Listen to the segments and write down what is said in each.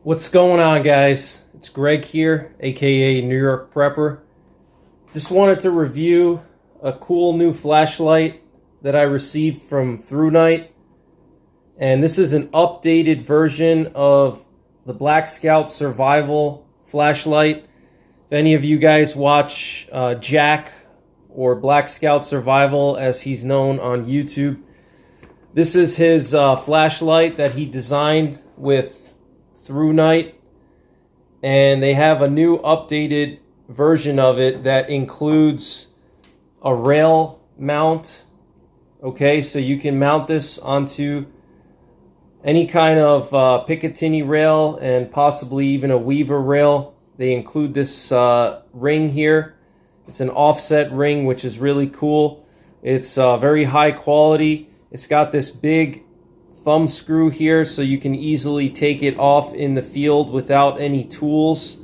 What's going on, guys? It's Greg here, aka New York Prepper. Just wanted to review a cool new flashlight that I received from Thrunite. And this is an updated version of the Black Scout Survival flashlight. If any of you guys watch Jack, or Black Scout Survival as he's known on YouTube, this is his flashlight that he designed with Thrunite, and they have a new updated version of it that includes a rail mount. Okay, so you can mount this onto any kind of Picatinny rail and possibly even a Weaver rail. They include this ring here. It's an offset ring, which is really cool. It's very high quality. It's got this big thumb screw here, so you can easily take it off in the field without any tools.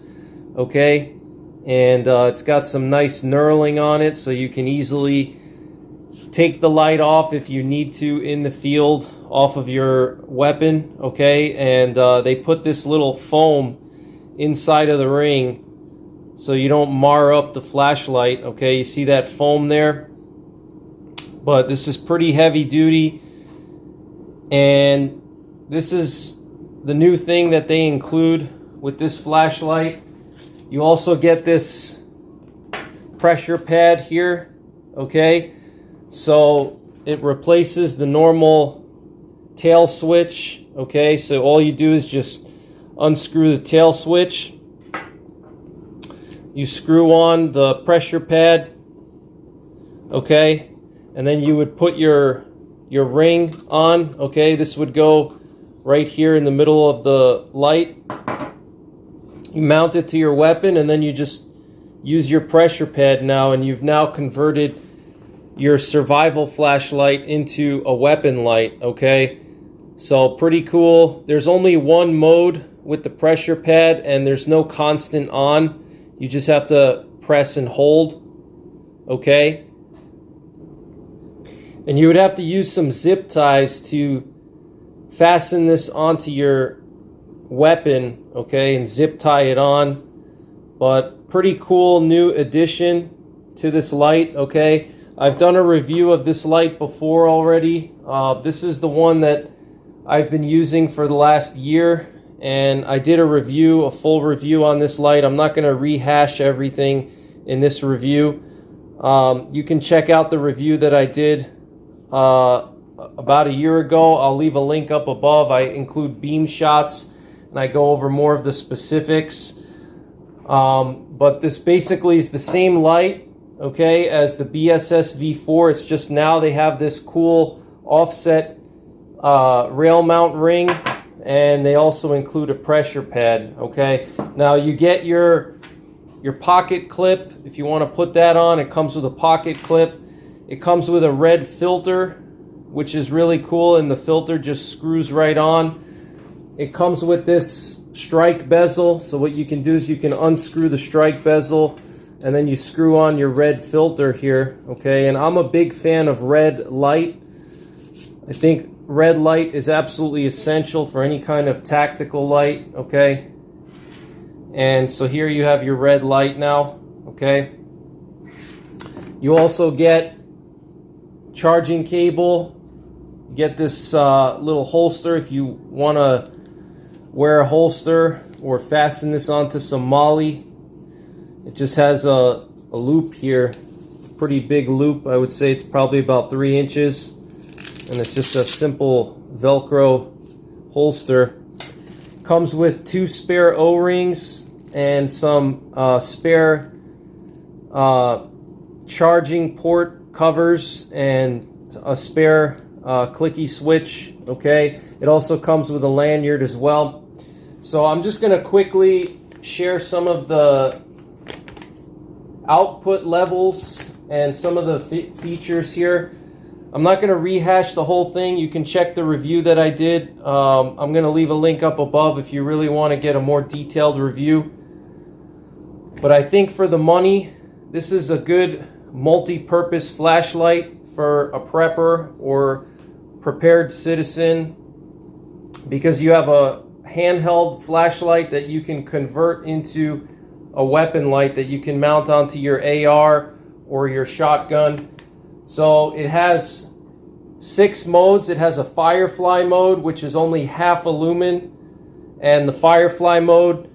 Okay, and it's got some nice knurling on it, so you can easily take the light off if you need to in the field off of your weapon. Okay, and they put this little foam inside of the ring so you don't mar up the flashlight. Okay, you see that foam there? But this is pretty heavy duty, and this is the new thing that they include with this flashlight. You also get this pressure pad here. Okay, so it replaces the normal tail switch. Okay, so all you do is just unscrew the tail switch, you screw on the pressure pad, okay, and then you would put your ring on. Okay, this would go right here in the middle of the light. You mount it to your weapon, and then you just use your pressure pad now, and you've now converted your survival flashlight into a weapon light. Okay, so pretty cool. There's only one mode with the pressure pad, and there's no constant on. You just have to press and hold. Okay, and you would have to use some zip ties to fasten this onto your weapon, okay, and zip tie it on. But pretty cool new addition to this light. Okay, I've done a review of this light before already. This is the one that I've been using for the last year, and I did a full review on this light. I'm not going to rehash everything in this review. You can check out the review that I did about a year ago. I'll leave a link up above. I include beam shots, and I go over more of the specifics. But this basically is the same light, okay, as the BSS V4. It's just now they have this cool offset rail mount ring, and they also include a pressure pad. Okay, now you get your pocket clip. If you want to put that on, it comes with a pocket clip. It comes with a red filter, which is really cool, and the filter just screws right on. It comes with this strike bezel, so what you can do is you can unscrew the strike bezel, and then you screw on your red filter here. Okay, and I'm a big fan of red light. I think red light is absolutely essential for any kind of tactical light. Okay, and so here you have your red light now. Okay, you also get charging cable. You get this little holster if you want to wear a holster or fasten this onto some molly. It just has a loop here, pretty big loop. I would say it's probably about 3 inches, and it's just a simple Velcro holster. Comes with 2 spare O-rings and some spare charging port covers and a spare clicky switch. Okay, it also comes with a lanyard as well. So I'm just going to quickly share some of the output levels and some of the features here. I'm not going to rehash the whole thing. You can check the review that I did. I'm going to leave a link up above if you really want to get a more detailed review. But I think for the money, this is a good multi-purpose flashlight for a prepper or prepared citizen, because you have a handheld flashlight that you can convert into a weapon light that you can mount onto your AR or your shotgun. So it has 6 modes. It has a firefly mode, which is only half a lumen, and the firefly mode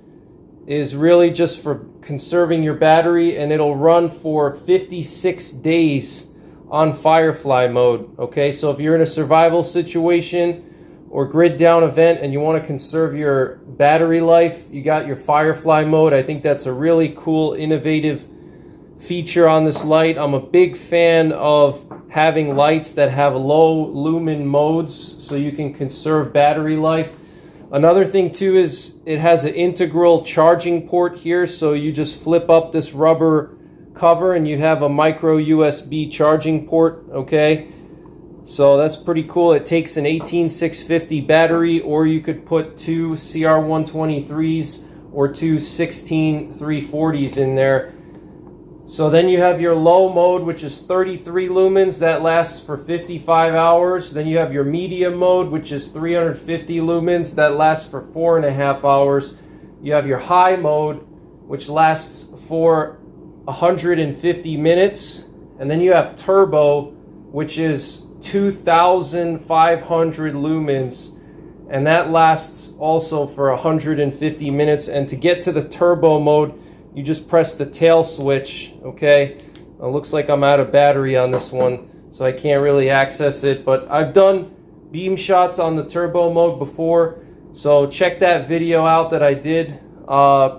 is really just for conserving your battery, and it'll run for 56 days on firefly mode. Okay, so if you're in a survival situation or grid down event and you want to conserve your battery life, you got your firefly mode. I think that's a really cool, innovative feature on this light. I'm a big fan of having lights that have low lumen modes so you can conserve battery life. Another thing too is it has an integral charging port here, so you just flip up this rubber cover and you have a micro USB charging port. Okay, so that's pretty cool. It takes an 18650 battery, or you could put 2 CR123s or 2 16340s in there. So then you have your low mode, which is 33 lumens, that lasts for 55 hours. Then you have your medium mode, which is 350 lumens, that lasts for 4.5 hours. You have your high mode, which lasts for 150 minutes. And then you have turbo, which is 2,500 lumens, and that lasts also for 150 minutes. And to get to the turbo mode, you just press the tail switch. Okay, it looks like I'm out of battery on this one, so I can't really access it, but I've done beam shots on the turbo mode before, so check that video out that I did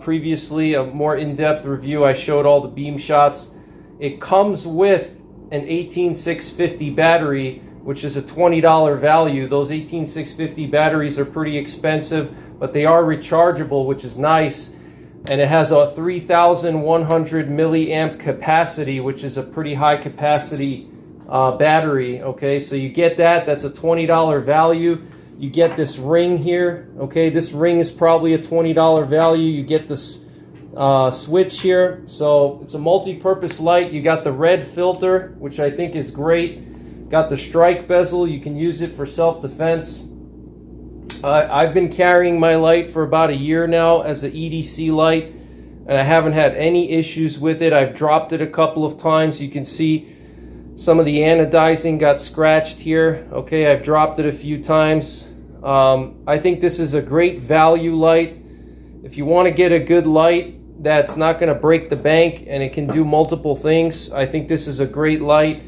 previously, a more in-depth review. I showed all the beam shots. It comes with an 18650 battery, which is a $20 value. Those 18650 batteries are pretty expensive, but they are rechargeable, which is nice. And it has a 3,100 milliamp capacity, which is a pretty high capacity battery. Okay, so you get that. That's a $20 value. You get this ring here. Okay, this ring is probably a $20 value. You get this switch here. So it's a multi-purpose light. You got the red filter, which I think is great. Got the strike bezel. You can use it for self-defense. I've been carrying my light for about a year now as an EDC light, and I haven't had any issues with it. I've dropped it a couple of times. You can see some of the anodizing got scratched here. Okay, I've dropped it a few times. I think this is a great value light. If you want to get a good light that's not going to break the bank and it can do multiple things, I think this is a great light.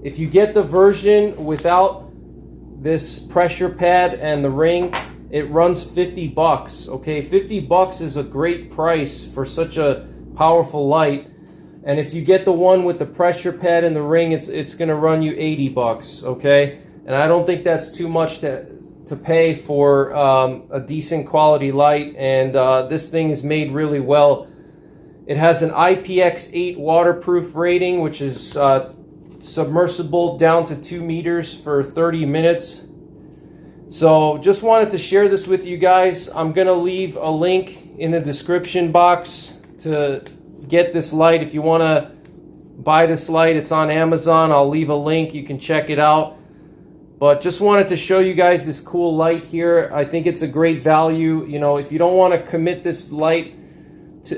If you get the version without this pressure pad and the ring, it runs 50 bucks. Okay, 50 bucks is a great price for such a powerful light. And if you get the one with the pressure pad and the ring, it's going to run you 80 bucks. Okay, and I don't think that's too much to pay for a decent quality light. And this thing is made really well. It has an IPX8 waterproof rating, which is submersible down to 2 meters for 30 minutes. So just wanted to share this with you guys. I'm gonna leave a link in the description box to get this light. If you want to buy this light, it's on Amazon. I'll leave a link, you can check it out. But just wanted to show you guys this cool light here. I think it's a great value. You know, if you don't want to commit this light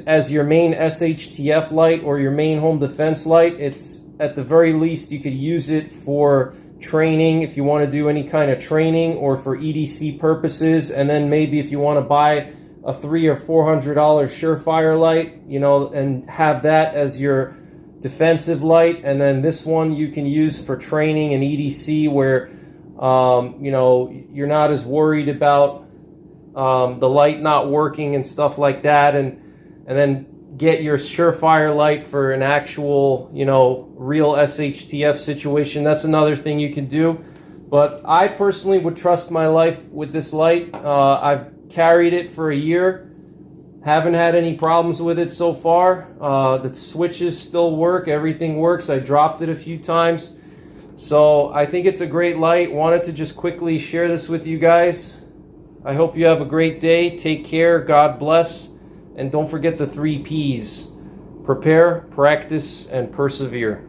as your main SHTF light or your main home defense light, it's at the very least you could use it for training if you want to do any kind of training, or for EDC purposes. And then maybe if you want to buy a $300 or $400 Surefire light, you know, and have that as your defensive light. And then this one you can use for training and EDC, where you know, you're not as worried about the light not working and stuff like that. And then get your Surefire light for an actual, you know, real SHTF situation. That's another thing you can do. But I personally would trust my life with this light. I've carried it for a year. Haven't had any problems with it so far. The switches still work. Everything works. I dropped it a few times. So I think it's a great light. Wanted to just quickly share this with you guys. I hope you have a great day. Take care. God bless. And don't forget the 3 Ps. Prepare, practice, and persevere.